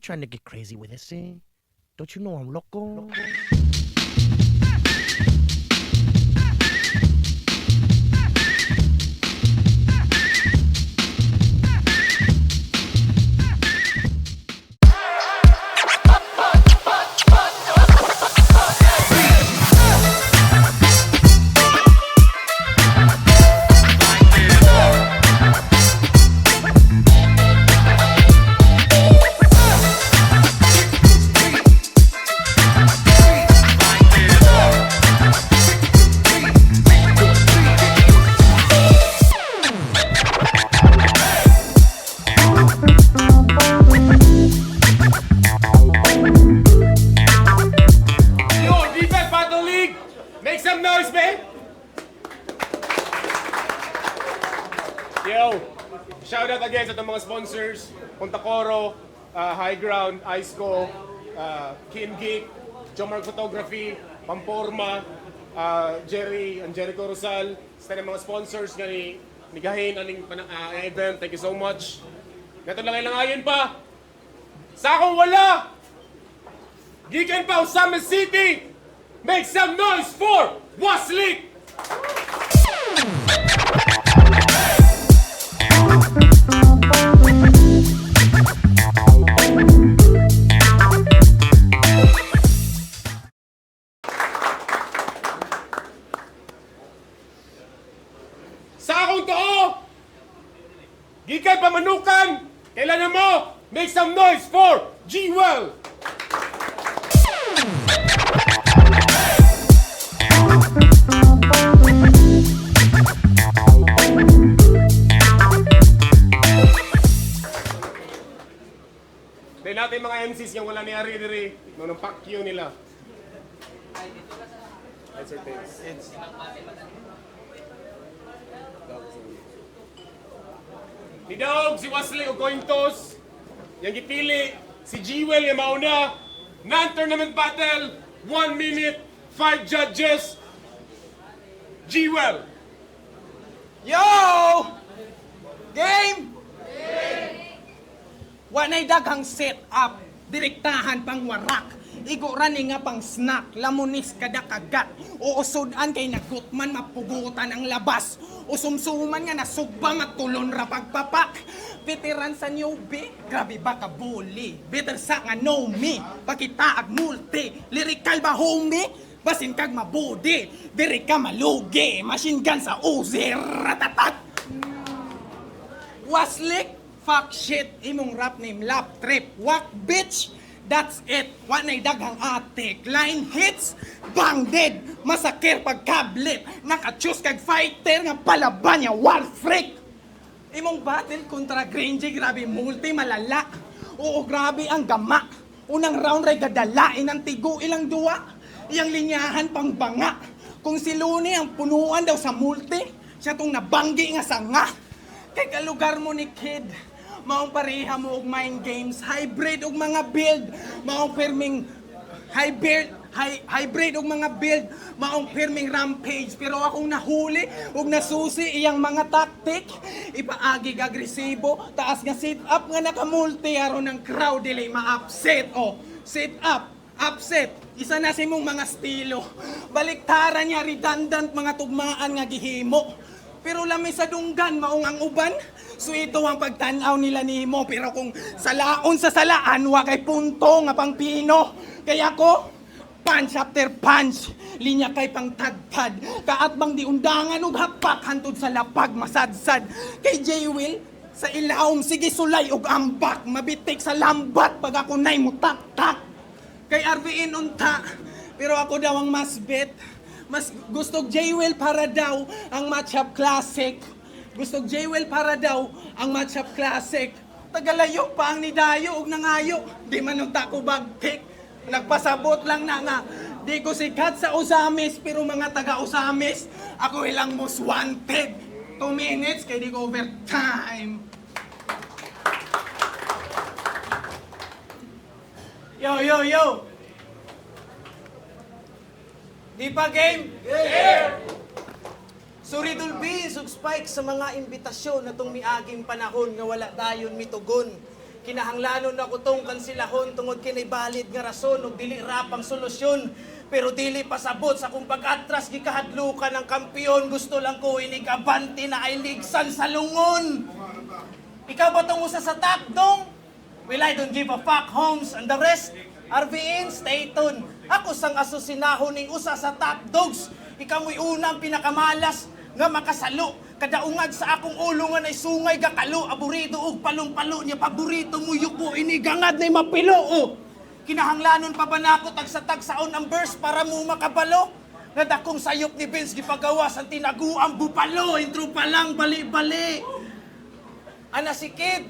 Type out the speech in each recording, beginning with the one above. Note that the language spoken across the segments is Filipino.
trying to get crazy with this thing. Don't you know I'm loco? Make some noise, man! Yo, shout out again sa itong mga sponsors, Punta Coro, High Ground, Iceco, Kim Geek, Jomar Photography, Pamporma, Jerry, and Jericho Rosal, sa mga sponsors nga ni Gahin, aning event, thank you so much. Nato lang ilangayon pa, sa akong wala, gikan pa Usama City, make some noise for Waslik! Sa akong too, gikan pamanukan, kailangan mo, make some noise for G-Well! Dahil natin mga MCs yung wala ni Ari-Diri, nung pakyo nila. It's ni Dog, si Wesley, o Cointos, yung gipili, si G-Well yung mauna, non-tournament battle, 1 minute, 5 judges, G-Well. Yo! Game! Wanay daghang set up, direktahan pang warak, iguran nga pang snack, lamunis kada kagat, uusudan kay nagutman mapugutan ang labas, usumsuman nga nasugba matulon ra pagpapak, veteran sa newbie, grabe ba ka bully, better sa nga know me, pakita ag multi, lyrical ba homie, basin kag mabudi, diri ka malugi, machine gun sa Uzi, ratatat. Waslik, fuck shit, imong rap name lap trip, wak bitch, that's it, wanay daghang atik, line hits, bang dead, masakir pagkablit, nakachus kag fighter nga palaban niya, war freak. Imong battle kontra Grangy, grabe multi malala, oo grabe ang gama, unang round ray gadalain ang tigo ilang duwa, iyang linyahan pang banga, kung si Luni ang punuan daw sa multi, siya tong nabanggi nga sanga, kay kalugar mo ni kid, maong pareha mo og mind games, hybrid og mga build, maong perming hybrid og mga build, maong perming rampage, pero akong nahuli og nasusi iyang mga tactic, ipaagig agresibo, taas nga sit up nga nakamulti aron ng crowd dili ma-upset, oh, sit up, upset, isa na si mong mga estilo, baliktaran niya redundant mga tugmaan nga gihimo, pero lami sa dunggan maong ang uban, so ito ang pagtanaw nila nimo, pero kung salaon sa salaan wa kay punto nga pang pino, kaya ko punch after punch, linya kay pang tagpad, kaatbang di undangan ug hapak hantud sa lapag masadsad, kay J-Will sa ilawom sige sulay og ambak, mabitik sa lambat pag ako nay mutak-tak, kay RVN unta, pero ako daw ang mas bet. Mas gusto J-Well para daw ang matchup classic. Gusto J-Well para daw ang matchup classic. Tagalayo pa ang nidayo ug nangayo. Di man unta ko bagtik. Nagpasabot lang na nga. Di ko sikat sa Usamis pero mga taga-Usamis ako ilang most wanted. 2 minutes kay di ko overtime. Yo! Di pa game? Yeah! Suri Dulbi, sug spike sa mga imbitasyon na itong miaging panahon nga wala dayon mitugon. Kinahanglanon ako tong kansilahon tungod kinay balid nga rason ug dili rap ang solusyon. Pero dili pasabot sa kung pag-atras gikahadlukan ng kampiyon. Gusto lang ko inigabante na ay ligsan sa lungon. Ikaw ba tong usa sa takdong? Well, I don't give a fuck, Holmes, and the rest. RVN, stay tuned. Ako sang asusinahon ning usa sa top dogs. Ikaw mo'y unang pinakamalas nga makasalo. Kadaungag sa akong ulo nga nay sungay gakalo. Aburido og palong-palo niya. Paborito mo yuko inigangad nay mapilo. Oh. Kinahanglanon pa ba nako tagsa-tagsaon ang verse para mo makabalo? Nga dakong sayop ni Vince gipagawa sa tinaguang bupalo. Intro pa lang, bali-bali. Ana si Kid,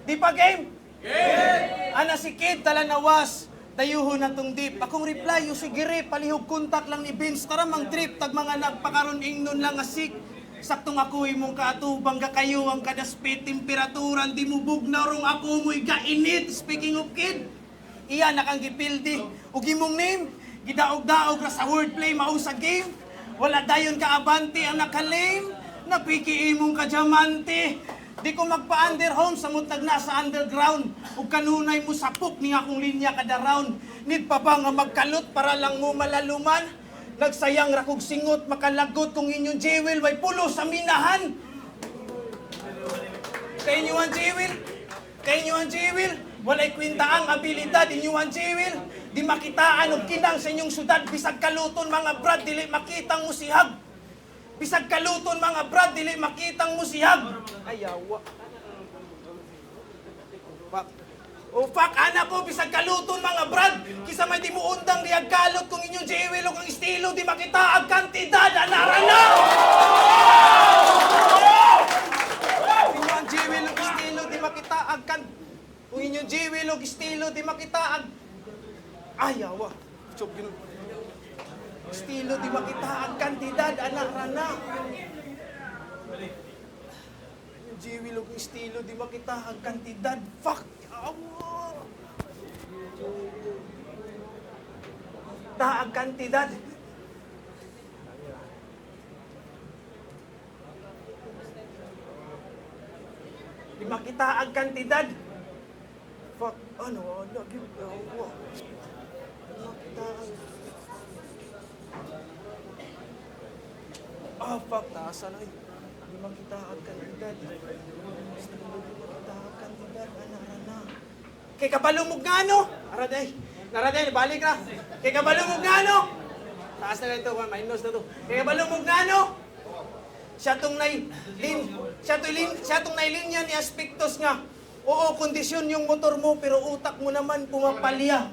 di pa game? Game! Ana si Kid, talanawas. Dayuho na tong deep. Akong reply, yung sigiri, palihog kontak lang ni Vince. Tara mang trip, tag mga nagpakaroon ingnon lang asik. Saktong ako imong kaatubang ga kayo ang kadaspit temperaturan. Di mo bugnarong ako mo'y gainit. Speaking of Kid, iya nakang gipildi. Ug imong name, gidaog-daog ra sa wordplay mao sa game. Wala dayon ka abante ang nakalame. Napiki imong kadyamante. Di ko magpa-under home sa muntag na sa underground. Ug kanunay mo sapok ni akong linya kada round. Need pa ba nga magkalot para lang mo malaluman? Nagsayang ra kog singot makalagot kung inyong jewel way pulo sa minahan. Kay inyo ang jewel? Kay inyo ang jewel? Walay kwenta ang abilidad inyo ang jewel. Di makitaan og kinang sa inyong syudad bisag kaluton mga brad dili makitang musihag. Bisag kaluton mga brad, dili makitang musihag. Ayawa. Fuck. Oh fuck, ana po, bisag kaluton mga brad. Kisa may di mo undang riyag kalot kung inyong jewel o kang estilo, di makita ang kantidad, anarana! Kung inyong jewel o estilo, di makita ang kung inyong jewel o estilo, di makita ang... Ayawa. Chop, yun. Estilo di makita ang kantidad, anak rana. Jiwilog estilo di makita ang kantidad. Fuck! Awa! Ta ang kantidad. Di makita ang kantidad. Fuck! Ano? Awa! Makita ang... Ah, fuck, taasan ay. Di makita ang kantidad. Di makita ang kantidad, ana. Kay kabalumog nga, no? Araday, balik na. Kay kabalumog nga, no? Taas na ito, minus na to. Kay kabalumog nga, no? Siya tong nailinya ni aspektos nga. Oo, kondisyon yung motor mo, pero utak mo naman pumapalya.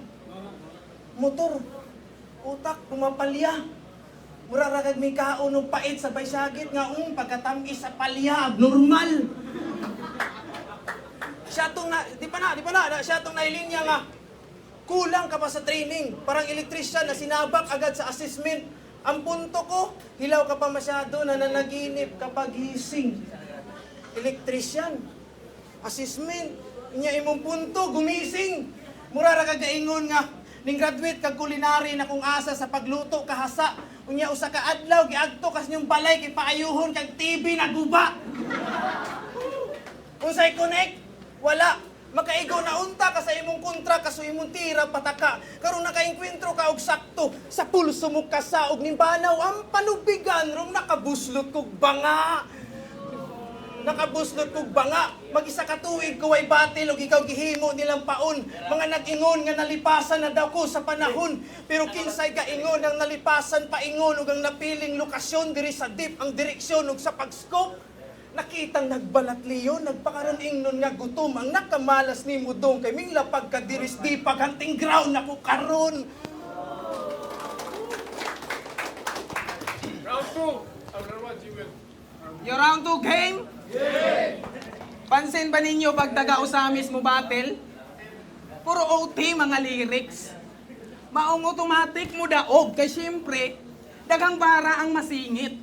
Motor, utak pumapalya. Mura ragad may kaon ng pait sa baysagit nga pagkatamis sa palya, abnormal. Siya tong siya tong nailinya nga kulang ka pa sa training. Parang elektrisyan na sinabak agad sa assessment. Ang punto ko, hilaw ka pa masyado, nananaginip kapag gising. Elektrisyan, assessment, inya imong punto, gumising. Mura ragad gaingon nga, ning graduate kag culinary na kung asa sa pagluto kahasa. Unya usa ka adlaw giadto kas nyong balay kay paayuhon kag TV na guba. Unsay connect? Wala. Makaigo na unta ka sa imong kontra kaso imong tira pataka. Karon nakaengkwentro ka og sakto sa pulso mo kasaog ning banaw ang panubigan rong nakabuslot kog banga. Nakabuslot kog banga. Mag-isa ka tuig ko way batil og ikaw gihimo nilang paon. Mga nag-ingon nga nalipasan na daw ko sa panahon. Pero kinsay ka ingon ang nalipasan paingon ug ang napiling lokasyon diri sa deep ang direksyon ug sa pag-scope. Nakitang nagbalat liyon, nagpakaroon ingnon nga gutom ang nakamalas ni mudong kay ming lapag ka diris di paghanting ground nako karon. Round 2. Round 1, Jewel. Your round 2 game? Yeah. Pansin ba ninyo pag taga-usamis mo battle? Puro OT mga lyrics. Maong automatic mo daog kay siyempre daghang bara ang masingit.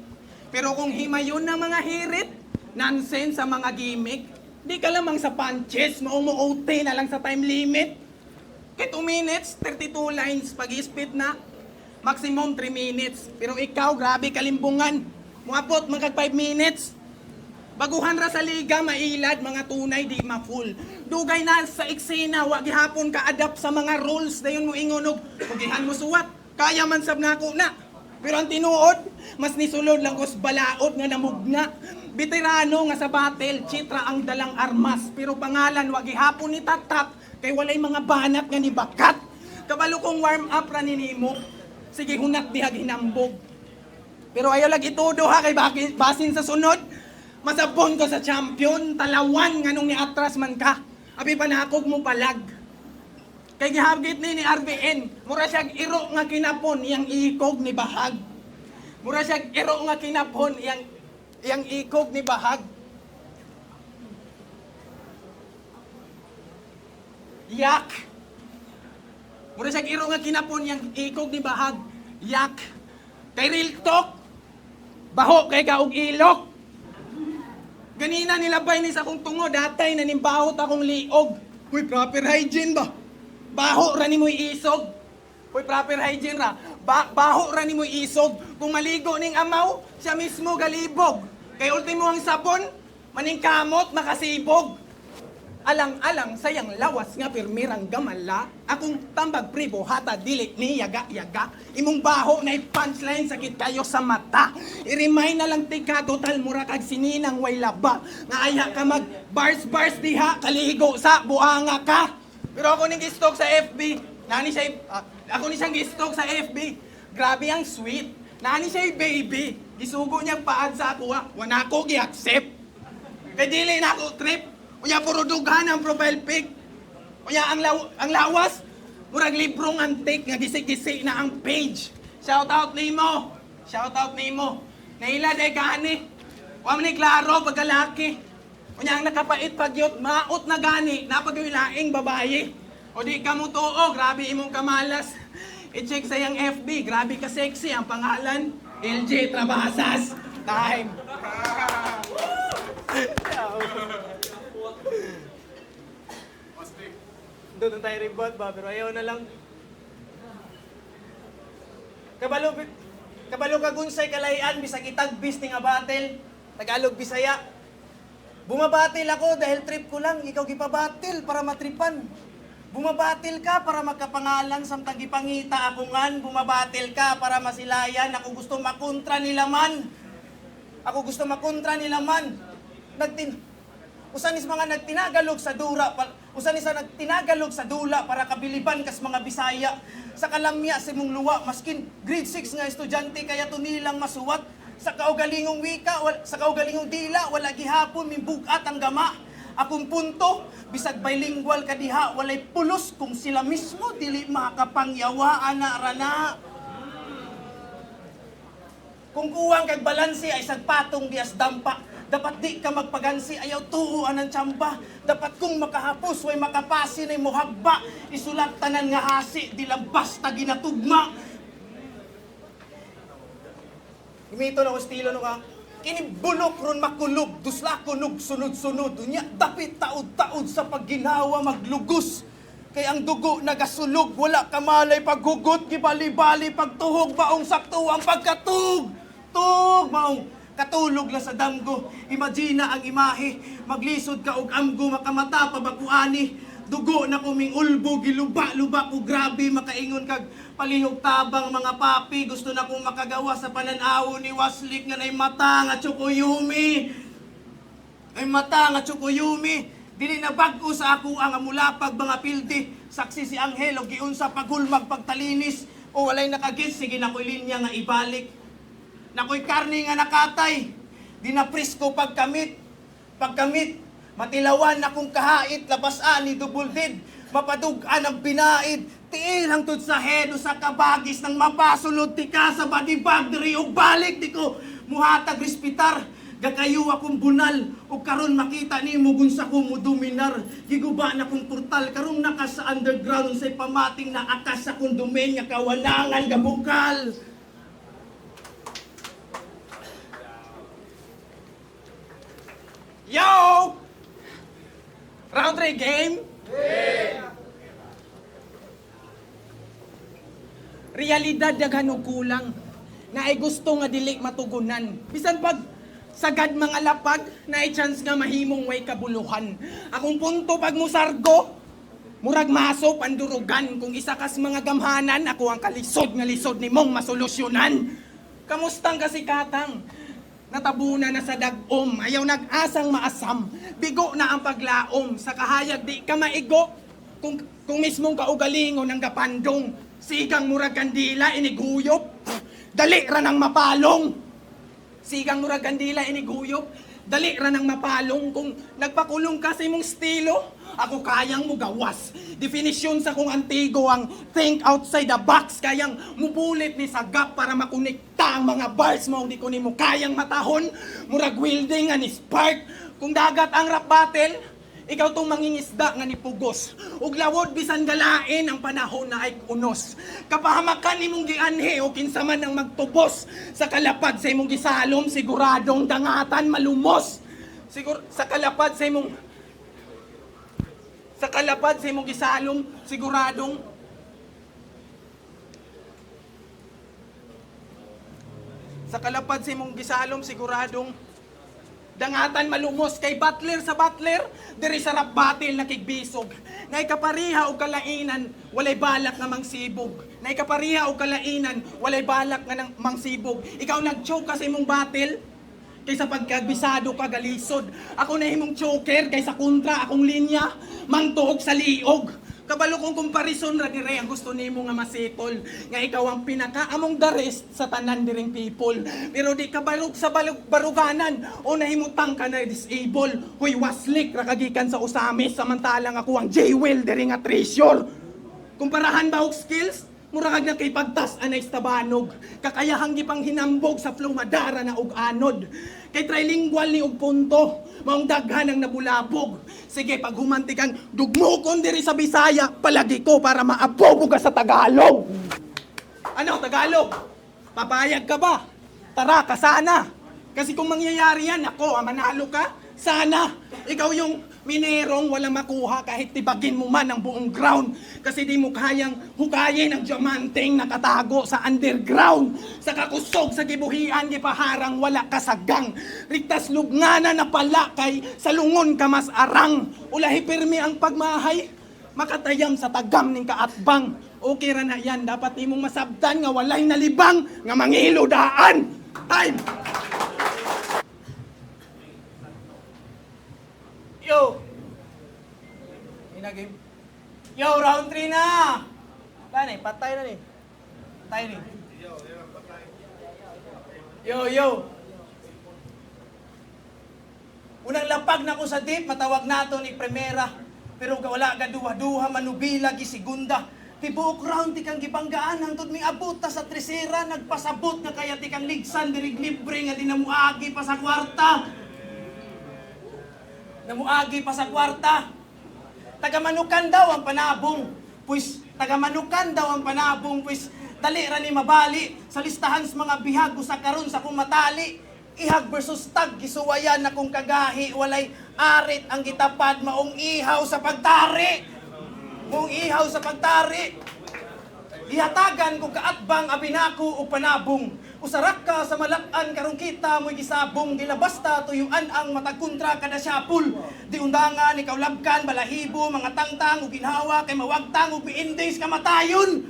Pero kung himayon ng mga hirit, nonsense sa mga gimmick, di ka lamang sa punches, maong mo OT na lang sa time limit. Kay 2 minutes, 32 lines, pag-i-speed na, maximum 3 minutes. Pero ikaw, grabe kalimbungan. Muabot magkag 5 minutes. Baguhan ra sa liga, mailad, mga tunay, di ma-full. Dugay na sa eksena, wag gihapon ka-adapt sa mga rules na yun mo ingonog. Hugihan mo suwat, kaya man sab nako na. Pero ang tinuod, mas nisulod lang kus balaod nga namugna. Veterano nga sa battle, chitra ang dalang armas. Pero pangalan, wag gihapon ni tatak, kay walay mga banat nga ni bakat. Kabalo kong warm up ra ni nimo. Sige, hunak diha ginambog. Pero ayaw lagi todo ha, kay basin sa sunod. Masabon ko sa champion, talawan nga nung niatras man ka. Abi panakog mo palag. Kay gihagit ni RBN, mura siyag iro nga kinapon, iyang ikog ni bahag. Mura siyag iro nga kinapon, iyang ikog ni bahag. Yak! Mura siyag iro nga kinapon, iyang ikog ni bahag. Yak! Kay real talk, baho kay kaog ilok. Ganina nilabay ni sa akong tungo, datay nanimbahot akong liog. Uy, proper hygiene ba? Baho ra ni mo'y isog. Uy, proper hygiene ra. Baho ra ni mo'y isog. Kung maligo ning amaw, siya mismo galibog. Kay ultimo ang sabon, maning kamot makasibog. Alang-alang sayang lawas nga pirmirang gamala. Akong tambag pribo hata dili ni yaga-yaga. Imong baho na punchline sakit kayo sa mata. I-remind na lang tika total mura kag sininang way laba. Nga aya ka mag bars diha kaligo sa buanga ka. Pero ako ning gistok sa FB. Ako ni siyang gistok sa FB. Grabe ang sweet. Nani siya baby. Gisugo niyang paad sa ako ha. Wana ko gi-accept. Kay dili na ako trip. Unya puro dughan ang profile pic. Unya ang lawas, murag librong antik nga gisi-gisi na ang page. Shout out nimo. Shout out nimo. Naila day gani. Wa man ni klaro pagkalaki. Unya ang nakapait pagyot maot na gani napagawilaing babaye. O di ka mo tuo, grabe imong kamalas. I-check sa yang FB, grabe ka sexy ang pangalan. LJ Trabasas. Time. Doon tayo rebound ba, pero ayaw na lang. Kabalo kagunsay kalahian, bisag itagbis ni nga battle, Tagalog, Bisaya. Bumabatil ako dahil trip ko lang, ikaw gipabatil para matripan. Bumabatil ka para magkapangalan, samtang gipangita ako ngan. Bumabatil ka para masilayan, ako gusto makontra nila man. Ako gusto makontra nila man. Usan is mga nagtinagalog sa dura, usan is nagtinagalog sa dula para kabiliban kas mga Bisaya. Sa kalamya sa mong luwa, maskin grade 6 nga estudyante kaya to nilang masuwat. Sa kaugalingong wika, sa kaugalingong dila, wala gihapon mimbugat ang gama. Akong punto, bisag bilingual ka diha, walay pulos kung sila mismo dili makapangyawaan na rana. Kung kuwang kag balansi ay sagpatong dias dampa. Dapat di ka magpagansi, ayaw tuuan ng tsamba. Dapat kung makahapos, way makapasi na muhabba. Isulat tanan nga hasi, di lang basta ginatugma. Gimito na estilo no ka. Kinibulok ron makulog, dusla kunog sunod-sunod. Unya, dapit taod-taod sa pagginawa maglugos. Kay ang dugo nagasulog, wala kamalay paghugot, gibali-bali pagtuhog, baong sakto ang pagkatug. Tug, maong katulog la sa damgo, imagina ang imahe, maglisod ka og amgo, makamata pabakuani, dugo na kuming ulbo, giluba-luba ko grabe, makaingon kag palihog tabang mga papi, gusto na kong makagawa sa pananaw ni Waslik nga nay mata nga Tsukuyomi. Ay mata nga Tsukuyomi, dili na bag-o sa ako ang amulapag mga pildi, saksi si Anghel o giunsa paghulmag pagtalinis, o walay nakagis, sige na ko'y linya nga ibalik. Nakoy karni nga nakatay, dinaprisko pagkamit, matilawan na kong kahait, labasaan ni dubulhid, mapadugan ang binaid, tiil hangtod sa head o sa kabagis ng mapasulod ti ka sa badibag, diri o balik di ko, muhatag respitar, gakayo akong bunal, o karon makita ni mugun sa kumuduminar, giguba na kong portal, karong naka sa underground, say pamating na akas sa kong domain, nga kawalangan gabukal. Yo! Round 3 game? Realidad daghan og kulang na ay gusto nga dili matugunan. Bisan pag Sagad mga lapag, na chance nga mahimong way kabuluhan. Akong punto pag musargo, murag maso pandurugan. Kung isa kas mga gamhanan, ako ang kalisod nga lisod ni mong masolusyonan. Kamustang kasikatang? Natabuna na sa dagom, ayaw nag-asang maasam. Bigo na ang paglaom, sa kahayag di ka maigo. Kung mismong kaugalingon ng gapandong, sigang murag kandila iniguyop, dali ra ng mapalong. Sigang murag kandila iniguyop, dali ra ng mapalong. Kung nagpakulong ka sa imong estilo, ako kayang mo gawas. Definisyon sa kung antigo ang think outside the box. Kayang mubulit ni sagap para makonekta ang mga bars mo. Di ko ni mo kayang matahon. Murag welding nga ni spark. Kung dagat ang rap battle, ikaw tong mangingisda nga ni pugos. Ug lawod bisan galain ang panahon na ay unos. Kapahamakan nimong gianhi o kinsa man ang magtubos. Sa kalapad sa imong gisalom, siguradong dangatan malumos. Sa kalapad sa imong gisalom, siguradong dangatan malumos. Kay Butler sa Butler, diri sa rap battle nakigbisog. Nay kapariha og kalainan, walay balak nga mangsibog. Nay kapariha og kalainan, walay balak nga mangsibog. Ikaw nag-choke ka sa imong battle, kaysa pagkagbisado ka galisod. Ako na himong choker kaysa kontra akong linya, mangtuog sa liog. Kabalo kong komparison ra dire ang gusto nimo nga masitol. Nga ikaw ang pinaka among the rest sa tanan diring people. Pero di ka barug sa baruganan o nahimutang ka na disable. Hoy waslik ra kagikan sa usamis samantalang ako ang J-Will diri nga treasure. Kumparahan ba og skills? Murag na kay pagtas anay tabanog. Kakayahang gipang hinambog sa flow madara na og anod. Kay trilingual ni og punto, maong daghan ang nabulabog. Sige, pag humanti kang dugmukon diri sa Bisaya, palagi ko para maabog ka sa Tagalog. Ano, Tagalog? Papayag ka ba? Tara, kasana. Kasi kung mangyayari yan, ako, manalo ka, sana. Ikaw yung minerong wala makuha kahit tibagin mo man ang buong ground. Kasi di mo kayang hukayin ang diamanteng nakatago sa underground. Sa kakusog sa gibuhian, gipaharang wala kasagang. Rigtas lugngana na pala kay sa lungon ka mas arang. Ulahi pirmi ang pagmahay, makatayam sa tagam ning kaatbang. Okay ra na yan, dapat imong masabdan nga walay nalibang nga mangilo daan. Time! Yo! Game. Yo, round 3 na! Paano patay na ni. Patay ni. Yo! Unang lapag na ko sa deep, matawag nato ni Primera. Pero wala ka duha-duha, manubila, gisigunda. Tibuok round, tikang gibanggaan, hangtod may abot ta sa tresera, nagpasabot na kaya tikang ligsan, dirig libre nga di namuagi pa sa kwarta. Namuagi pa sa kwarta. Tagamanukan daw ang panabong, pues dali ra ni mabali sa listahan sa mga bihag sa karon sa kung matali. Ihag versus tag, gisuwayan na kung kagahi, walay arit ang gitapad, maong ihaw sa pagtari. Ihatagan kung kaatbang abinako o panabong. Usarak ka sa malak-an karong kita mo'y gisabong. Dila basta tuyuan ang matagkontra kada syapul. Di undangan, ikaw labkan, balahibo, mga tangtang, ug ginhawa, kay mawagtang, ug miindis kamatayon.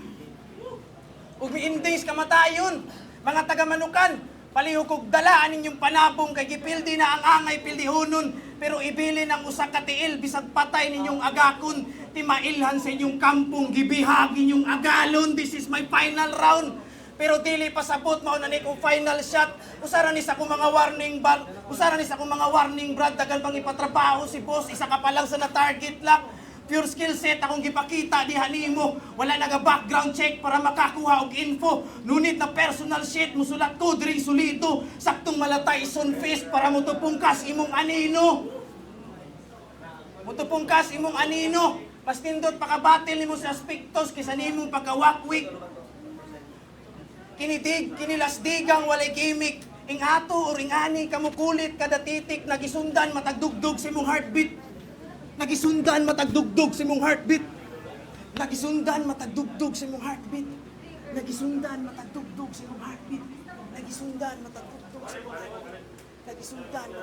Mga tagamanukan, palihok og dalaan ninyong panabong kay gipildi na ang angay pildihonon. Pero ibilin ang usa ka tiil, bisag patay ninyong agakon. Timailhan sa inyong kampong, gibihagi ninyong agalon. This is my final round. Pero dili pasabot mao na ni kong final shot. Usara ni sa akong mga warning brad, dagan pang ipatrabaho si boss, isa ka pa lang sa na-target lock. Pure skill set akong gipakita diha nimo. Wala naga background check para makakuha og info. Nunit na personal sheet musulat ko diri solido. Saktong malatay son fist para motupungkas imong anino. Mas tindot pakabatil nimo sa aspektos kaysa nimong pagkawakwik. Kinilasdigang walay gimmick. Ing ato or ing ani kamukulit kada titik nagisundan matagdugdog sa imong heartbeat. Nagisundan matagdugdog sa imong heartbeat. nagisundan mo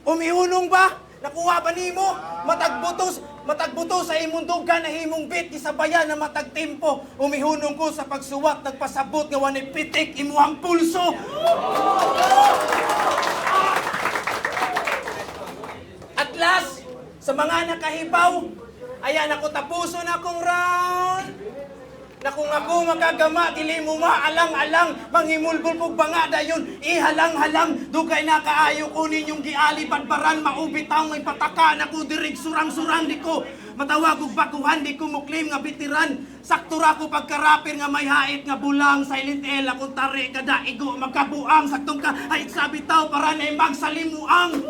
umihunong ba? Nakuha ba nimo? Matagbuto sa imong duga na himong bit isabayan na matagtimpo. Umihunong ko sa pagsuwat nagpasabot nga walay pitik imuhang pulso. At last, sa mga nakahibaw, ayan ako tapuson akong round. Na kung ako magagama, dili mo maalang-alang, manghimulbol kog banga dayon, ihalang-halang, dugay na kaayo ko ninyong giali badbaran, maubitaw may pataka, na ko dirig surang-surang di ko, matawag og baguhan, di ko muklim nga bitiran, saktura ko pagkarapir nga may hait nga bulang, silent L, akong tari, kada igo, magkabuang, saktong ka, ay sabitaw, para na magsalimuang.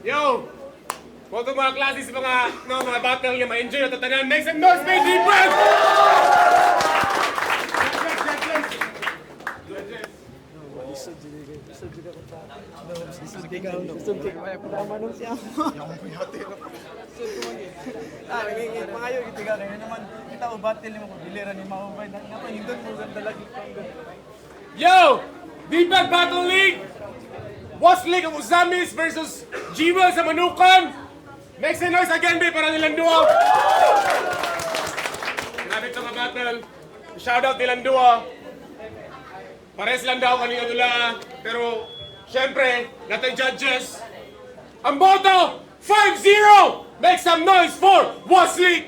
Yo! Welcome mga klase sa mga battle nga ma-enjoy na tatanan. Make some noise, make deep breath! Pangayo, itiga kayo naman, kita o batil mo, biliran ni Maubay, napahindon mo ganda lagi. Yo! Deepak Battle League! Boss League of Uzamis versus G-Will sa Manukan! Make some noise again, be, para nilang duwa! Grabe ito nga battle. Shoutout nilang duwa. Pares lang daw kanina dula. Pero, syempre, natin judges. Ang boto, 5-0! Make some noise for Boss League!